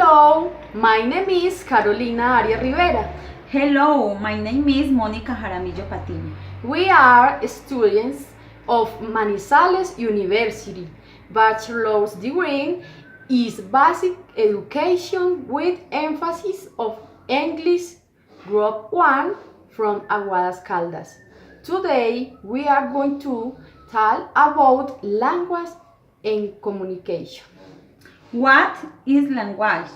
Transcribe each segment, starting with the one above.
Hello, my name is Carolina Arias Rivera. Hello, my name is Mónica Jaramillo Patiño. We are students of Manizales University. Bachelor's degree is basic education with emphasis of English Group 1 from Aguadas, Caldas. Today we are going to talk about language and communication. What is language?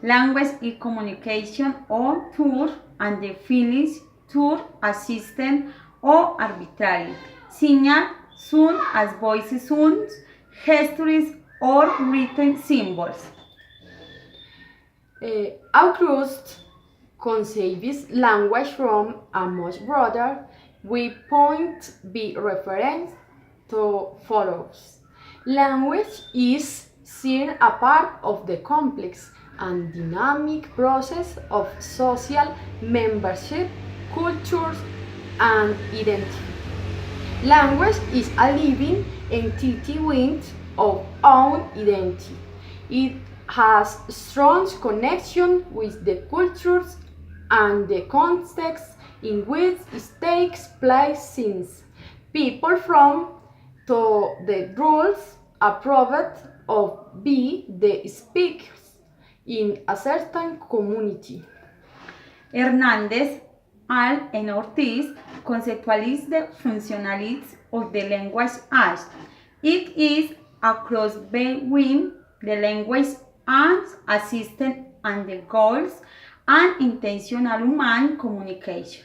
Language is communication or tour and the feelings tour assistant or arbitrary. Signal soon as voice sounds, gestures or written symbols. August conceives language from a much broader we point be reference to follows. Language is seen a part of the complex and dynamic process of social membership, cultures, and identity. Language is a living entity with its own identity. It has strong connection with the cultures and the context in which it takes place since people from to the rules approved of be the speakers in a certain community. Hernández, Al and Ortiz conceptualize the functionalities of the language as it is a cross between the language and assistant and the goals and intentional human communication.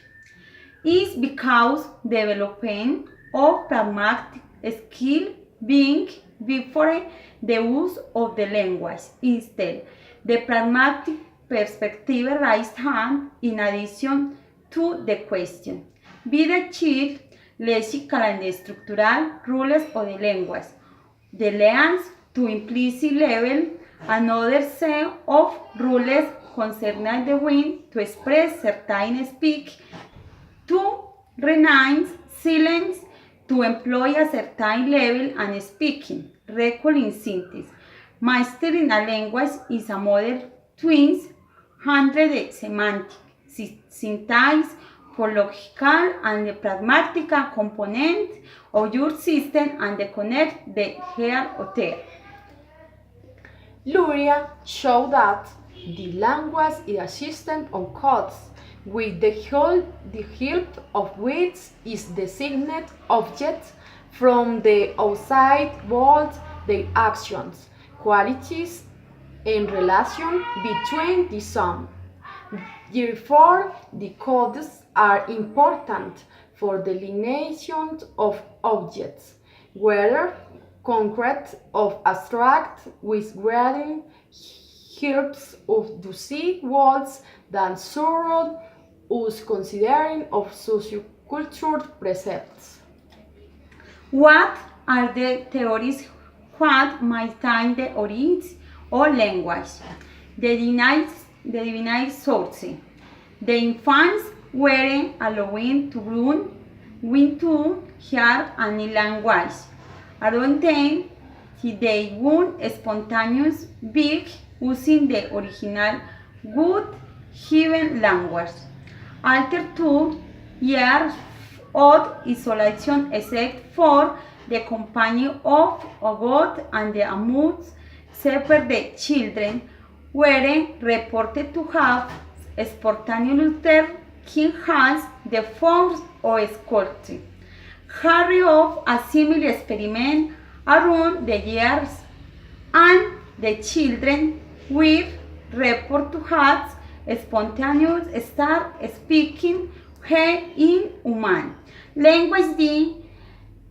Is because developing of pragmatic skill being before the use of the language. Instead, the pragmatic perspective raised hand in addition to the question. Be the chief lexical and structural rules of the language. The leans to implicit level another set of rules concerning the way to express certain speak, to remain silence, to employ a certain level and speaking, recall in synthesis. Mastering a language is a model twins, hundred the semantic, syntax, for logical and the pragmatic component of your system and the connect the here or there. Luria showed that the language is a system of codes with the help of which is designated objects from the outside world, their actions, qualities, and relation between the some. Therefore, the codes are important for delineation of objects, whether concrete or abstract, with greater helps of to see words than surround us considering of sociocultural precepts. What are the theories what might find the origins of language? The divinized source. The infants were allowed to run, win to hear any language. Around then, they would spontaneous big using the original good given language. After 2 years of isolation except for the company of God and the Amuts, separate the children were reported to have spontaneous king has the force of sculpture. Carry of a similar experiment around the years, and the children were reported to have spontaneous start speaking in human language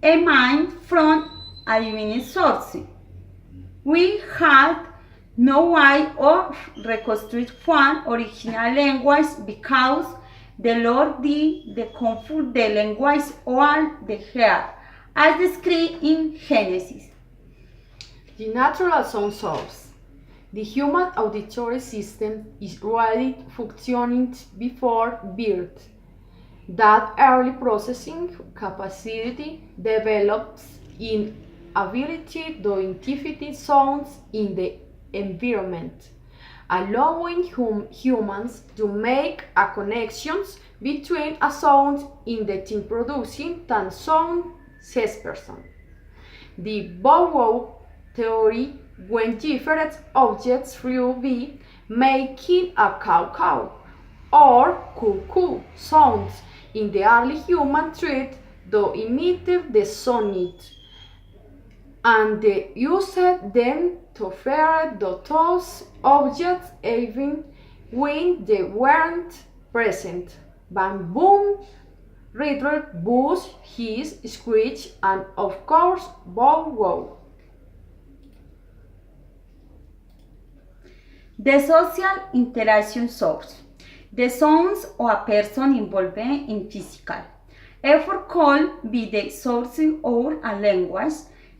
a mind from a divine source. We had no way of reconstruct one original language because the Lord did the comfort the language all the heart, as described in Genesis. The natural sound source. The human auditory system is already functioning before birth. That early processing capacity develops in ability to identify sounds in the environment, allowing humans to make a connections between a sound in the team producing than sound person. The bow theory when different objects will be making a cow or coo sounds in the early human treat to imitate the sonnet, and they used them to refer to those objects even when they weren't present. Bang boom, rattle, boost, hiss, screech, and of course bow wow. The social interaction source. The sounds of a person involved in physical effort could be the source of a language,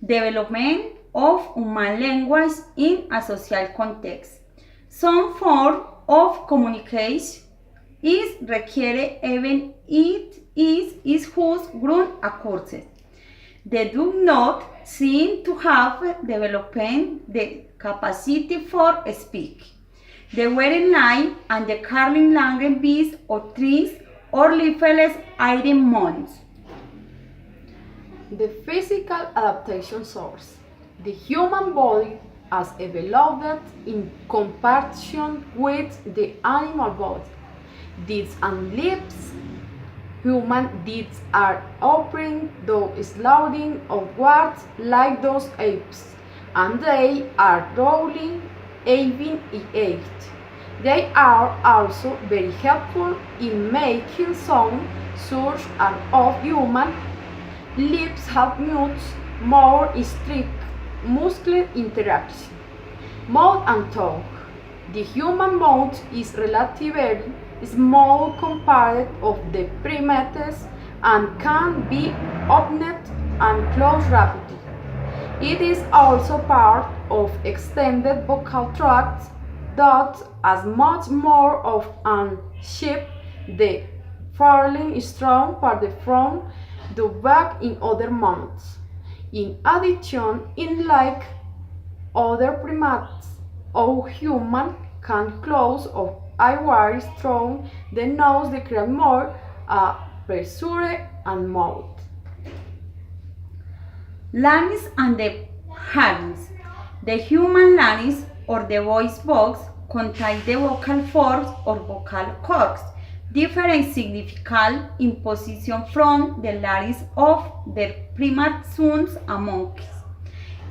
development of human language in a social context. Some form of communication is required even it is whose ground occurs. They do not seem to have developed the capacity for speak. The wearing line and the carling language beasts or trees or leafless iron mounds. The physical adaptation source. The human body has evolved in comparison with the animal body. Deeds and lips. Human deeds are open though sliding upwards like those apes, and they are rolling even in eight. They are also very helpful in making sound such as of human lips have much more strict muscular interaction. Mouth and tongue. The human mouth is relatively small compared of the primates and can be opened and closed rapidly. It is also part of extended vocal tract that has much more of an shape the fairly strong part from the back in other mammals. In addition, unlike other primates, all humans can close or eyewise through the nose to create more pressure and mouth. Larynx and the pharynx. The human larynx or the voice box contains the vocal folds or vocal cords, different significant in position from the larynx of the primate sons and monkeys.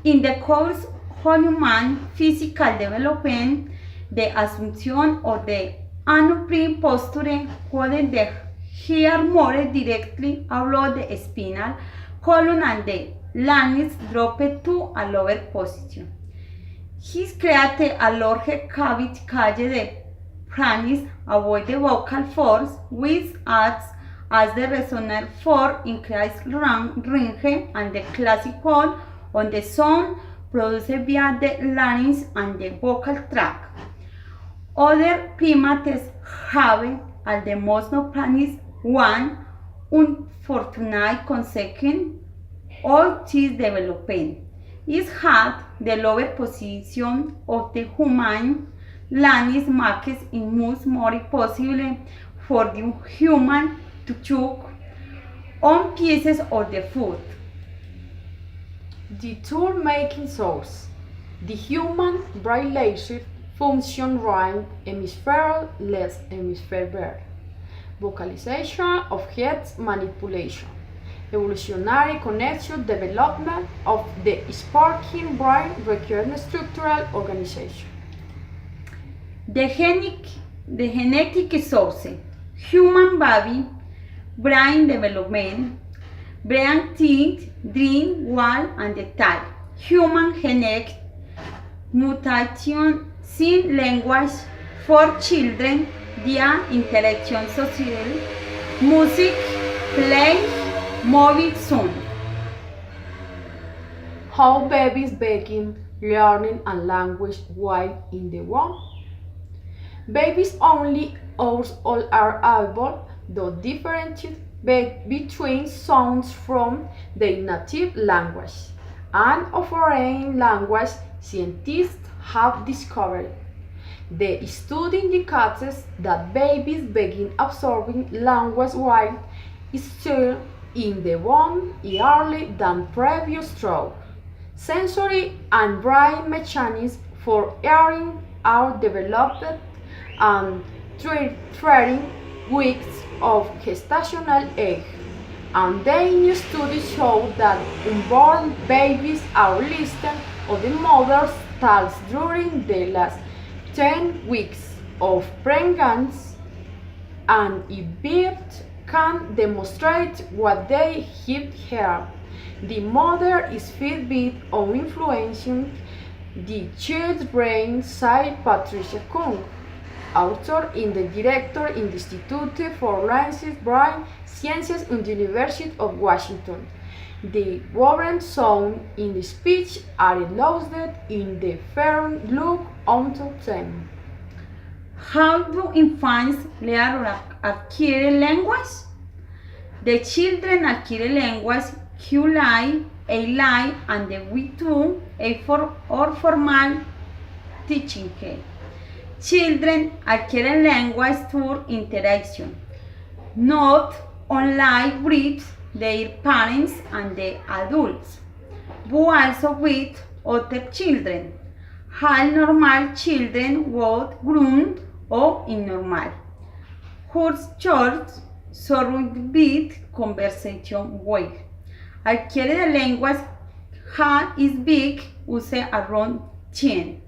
In the course of human physical development, the assumption of the anuprim posture whether the hair more directly above the spinal column and the larynx dropped to a lower position. He created a large cavity called the pharynx above the vocal folds, which acts as the resonator for increased range and the classical on the sound produced via the larynx and the vocal tract. Other primates have, at the most pharynx, one unfortunate consequence of this development is that the lower position of the human larynx makes it much more possible for the human to chew on pieces of the food. The tool-making source. The human brain laser function right hemisphere, left hemisphere. Vocalization of heads manipulation. Evolutionary connection development of the sparking brain required structural organization. The genetic source. Human baby, brain development, brain teeth, dream, wall, and the type. Human genetic mutation in language for children via interaction social, music, play, movie, sound. How babies begin learning a language while in the womb. Babies only all are able to differentiate between sounds from their native language and of foreign language. Scientists have discovered. The study indicates that babies begin absorbing language while still in the womb earlier than previous stroke. Sensory and brain mechanisms for hearing are developed and treating weeks of gestational age, and the new studies show that unborn babies are listened to the mother's tales during the last 10 weeks of pregnancy, and if birth can demonstrate what they have heard, the mother is fed with on influencing the child's brain, said Patricia Kung, author and the director in the Institute for Language Brain Sciences in the University of Washington. The words sound in the speech are lost in the firm look onto them. How do infants learn or acquire language? The children acquire language through a live and the with or formal teaching. Children acquire language through interaction, not only with their parents and the adults, but also with other children. All normal children would grown or normal, whose church surrounded conversation well. Acquire the language is big, use around 10,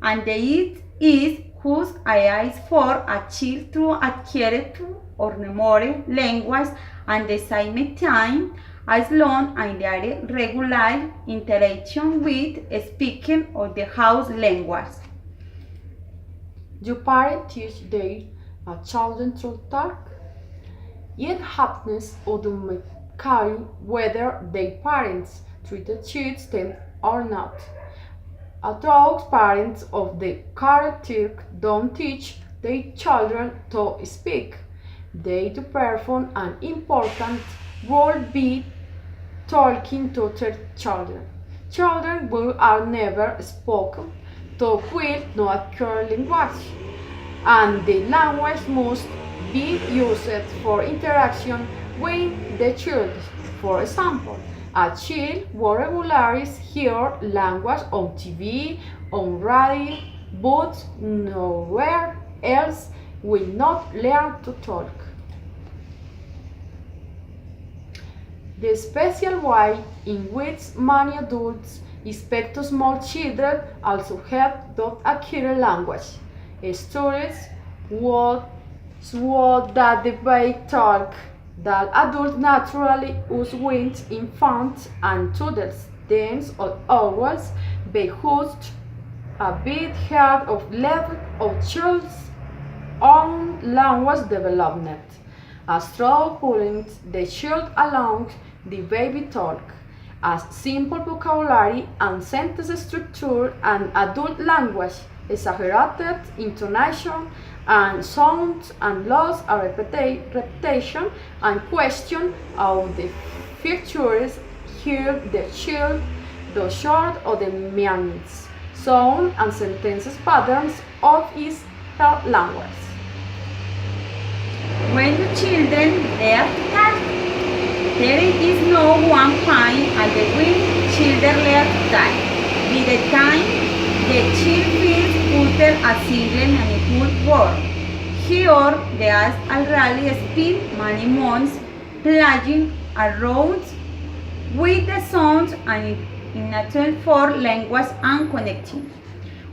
and it is whose eyes for a child to acquire two or more language and the same time as long as there is regular interaction with speaking of the house language. Do parents teach their children to talk? It happens automatically whether their parents teach them or not. Although parents of the character don't teach their children to speak, they do perform an important role by talking to their children. Children who are never spoken to will not acquire language, and the language must be used for interaction with the child. For example, a child will regularly hear language on TV, on radio, but nowhere else will not learn to talk. The special way in which many adults expect small children also help to acquire language. Studies show that the way talk that adults naturally use with infants and toddlers tends always be used a bit ahead of level of child's own language development. A straw pulling the child along the baby talk, as simple vocabulary and sentence structure and adult language, exaggerated intonation and sounds and loss of repetition and question of the features here the child, the short or the meanings, sound and sentences patterns of his her language. When the children learn to talk, there is no one point at the when children learn to talk. By the time the child feels utter a single and a good word, he or they has already spent many months playing around with the sounds and in natural for language and connecting.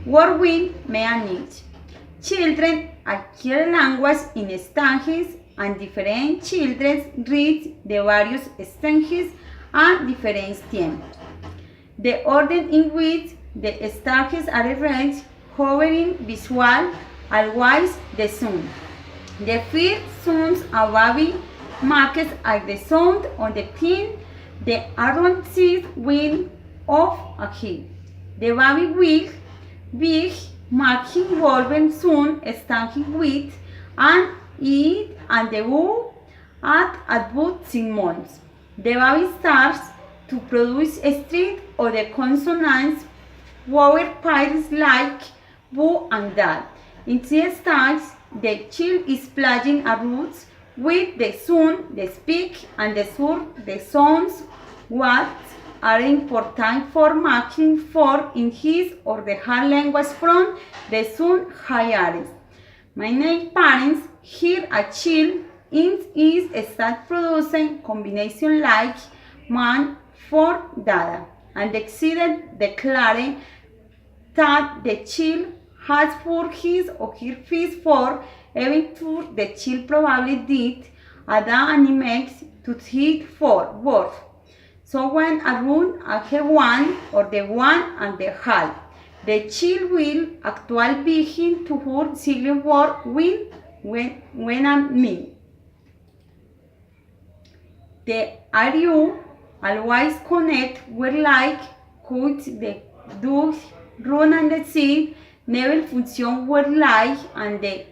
Word will manage. Children acquire language in stages, and different children read the various stages at different times. The order in which the stages are arranged, hovering visual, always the sound. The first sounds a baby makes at the sound on the pin, the advances will of a head. The baby will be making wolven soon starting with and it and the woo at about 6 months. The baby starts to produce street or the consonants where pirates like boo and dad. In these stages, the child is playing a roots with the sun, the speak, and the sur, the sounds, what are important for making for in his or the her language from the sun high Arias. Many parents hear a child is start producing combination like man for dada and declare that the child has for his or her fees for even for the child probably did ada animates to hit for both. So when a run a one or the one and the half, the child will actually begin to hear silent word when and me. The Arias always connect with like cut the dog run and the seed never function with like and the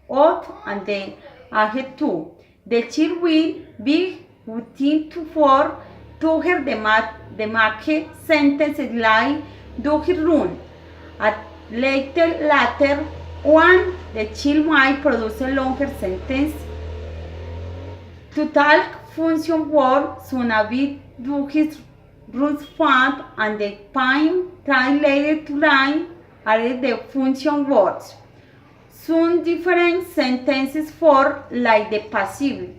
oath and the age too. The child will be within to hear the make sentences like do he run. At later one the child might produce a longer sentence. To talk function word soon a bit do his roots fat and the time translated to line are the function words. Soon different sentences for like the passive.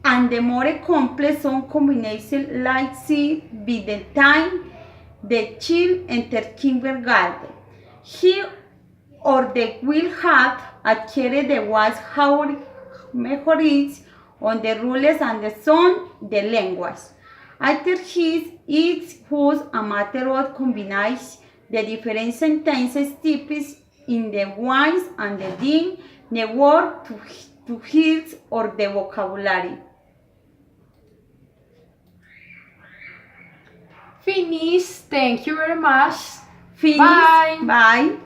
And the more complex some combination like see be the time the child enter kindergarten. He or they will have adhered the was how memorized on the rules and the song the language. After his it was a matter of combining the different sentences types in the wise and the din the word to his or the vocabulary. Finish. Thank you very much. Finish. Bye. Bye.